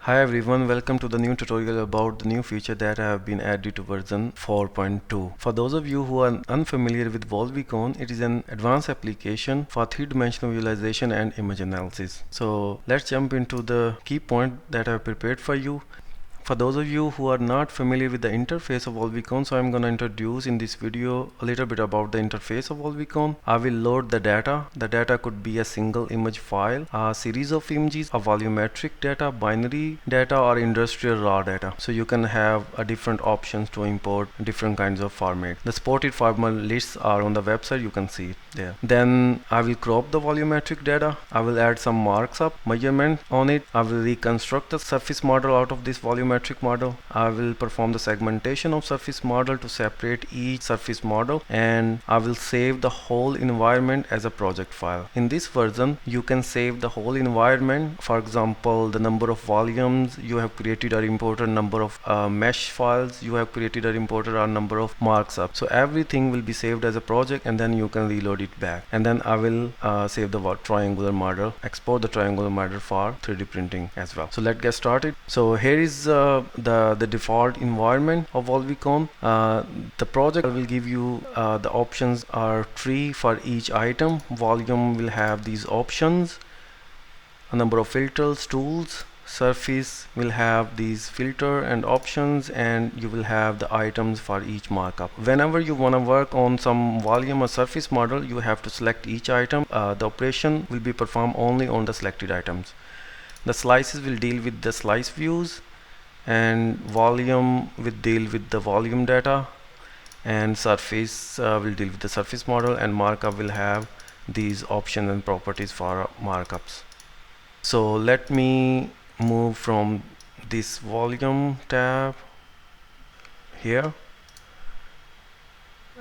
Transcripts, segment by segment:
Hi everyone, welcome to the new tutorial about the new feature that have been added to version 4.2. For those of you who are unfamiliar with Volvicon, it is an advanced application for three-dimensional visualization and image analysis. So let's jump into the key point that I have prepared for you. For those of you who are not familiar with the interface of Volvicon, so I'm going to introduce in this video a little bit about the interface of Volvicon. I will load the data. The data could be a single image file, a series of images, a volumetric data, binary data, or industrial raw data. So you can have different options to import different kinds of format. The supported format lists are on the website, you can see it there. Then I will crop the volumetric data. I will add some marks up, measurement on it. I will reconstruct the surface model out of this volumetric model. I will perform the segmentation of surface model to separate each surface model, and I will save the whole environment as a project file. In this version you can save the whole environment. For example, the number of volumes you have created or imported, number of mesh files you have created or imported, or number of marks up. So everything will be saved as a project, and then you can reload it back. And then I will save the triangular model, export the triangular model for 3D printing as well. So let's get started. So here is the default environment of Volvicon. The project will give you the options are 3 for each item. Volume will have these options, a number of filters, tools. Surface will have these filter and options, and you will have the items for each markup. Whenever you want to work on some volume or surface model, you have to select each item. The operation will be performed only on the selected items. The slices will deal with the slice views, and volume will deal with the volume data, and surface will deal with the surface model, and markup will have these options and properties for markups. So let me move from this volume tab here,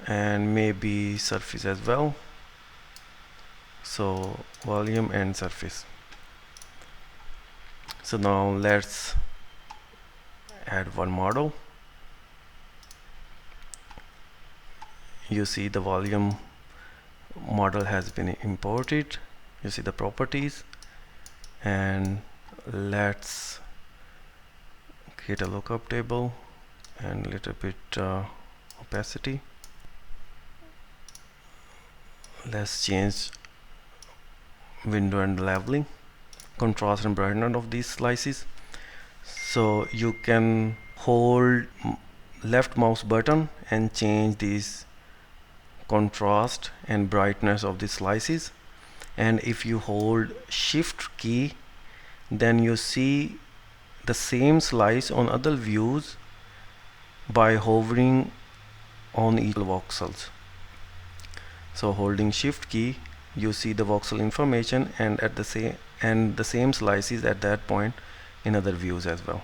and maybe surface as well. So volume and surface. So now let's add one model. You see the volume model has been imported. You see the properties, and let's create a lookup table and a little bit opacity. Let's change window and leveling, contrast and brightness of these slices. So you can hold left mouse button and change these contrast and brightness of the slices, and if you hold shift key, then you see the same slice on other views by hovering on each voxels. So holding shift key, you see the voxel information, and at the same slices at that point in other views as well.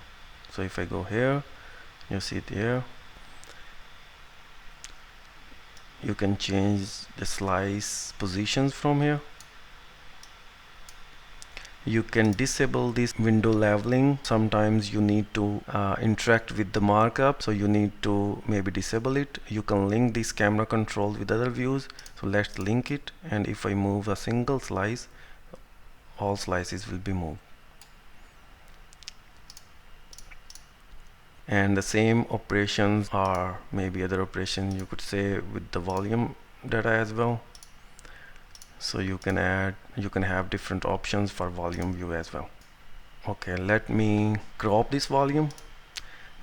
So if I go here, you see it here. You can change the slice positions from here. You can disable this window leveling. Sometimes you need to interact with the markup, so you need to maybe disable it. You can link this camera control with other views, so let's link it, and if I move a single slice, all slices will be moved. And the same operations, or maybe other operation you could say, with the volume data as well. So you can have different options for volume view as well. Okay, let me crop this volume.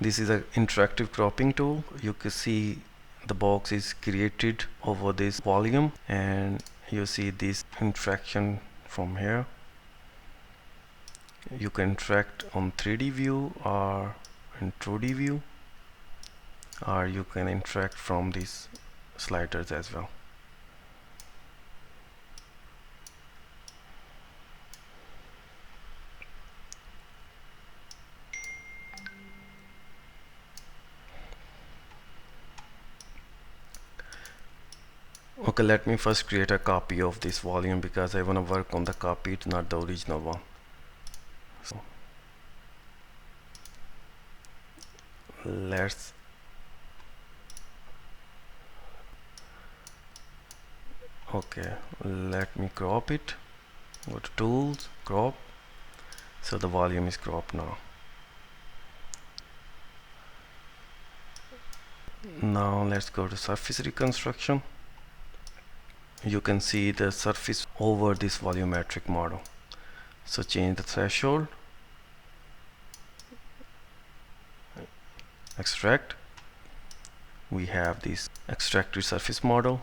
This is an interactive cropping tool. You can see the box is created over this volume, and you see this interaction from here. You can interact on 3D view or in 2D view, or you can interact from these sliders as well. Okay, let me first create a copy of this volume because I want to work on the copy, it's not the original one. So let's let me crop it. Go to tools, crop. So the volume is cropped now. Now let's go to surface reconstruction. You can see the surface over this volumetric model. So change the threshold, extract. We have this extracted surface model.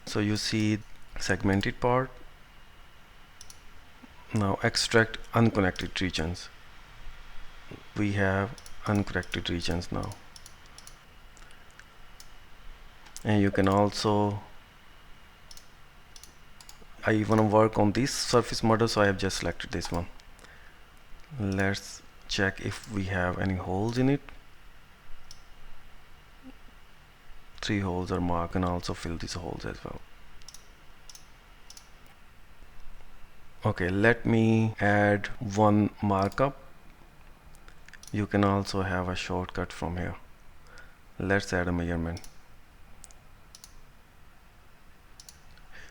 So you see segmented part. Now extract unconnected regions. We have unconnected regions now. And you can also, I want to work on this surface model, so I have just selected this one. Let's check if we have any holes in it. 3 holes are marked, and also fill these holes as well. Okay, let me add one markup. You can also have a shortcut from here. Let's add a measurement.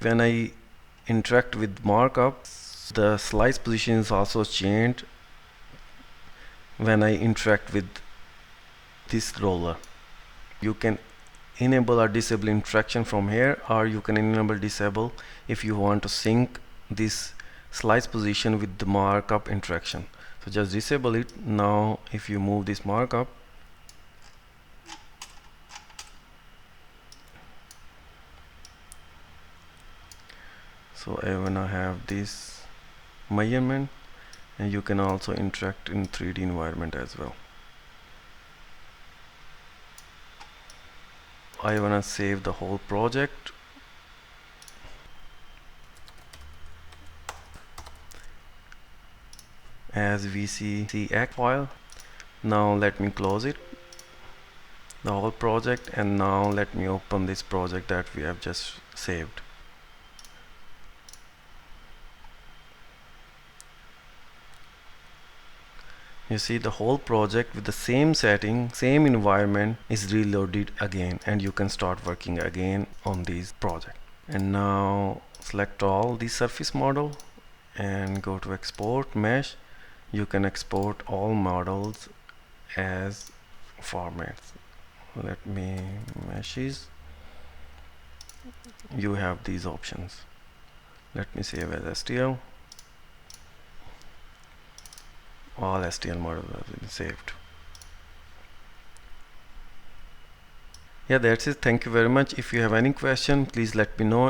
When I interact with markup, the slice position is also changed when I interact with this roller. You can enable or disable interaction from here, or you can enable disable if you want to sync this slice position with the markup interaction. So just disable it. Now if you move this markup, so I wanna have this measurement, and you can also interact in 3D environment as well. I wanna save the whole project. As VCCX file. Now let me close it, the whole project, and now let me open this project that we have just saved. You see the whole project with the same setting, same environment is reloaded again, and you can start working again on these project. And now select all the surface model and go to export mesh. You can export all models as formats. Let me meshes. You have these options. Let me save as STL. All STL models have been saved. Yeah, that's it. Thank you very much. If you have any question, please let me know.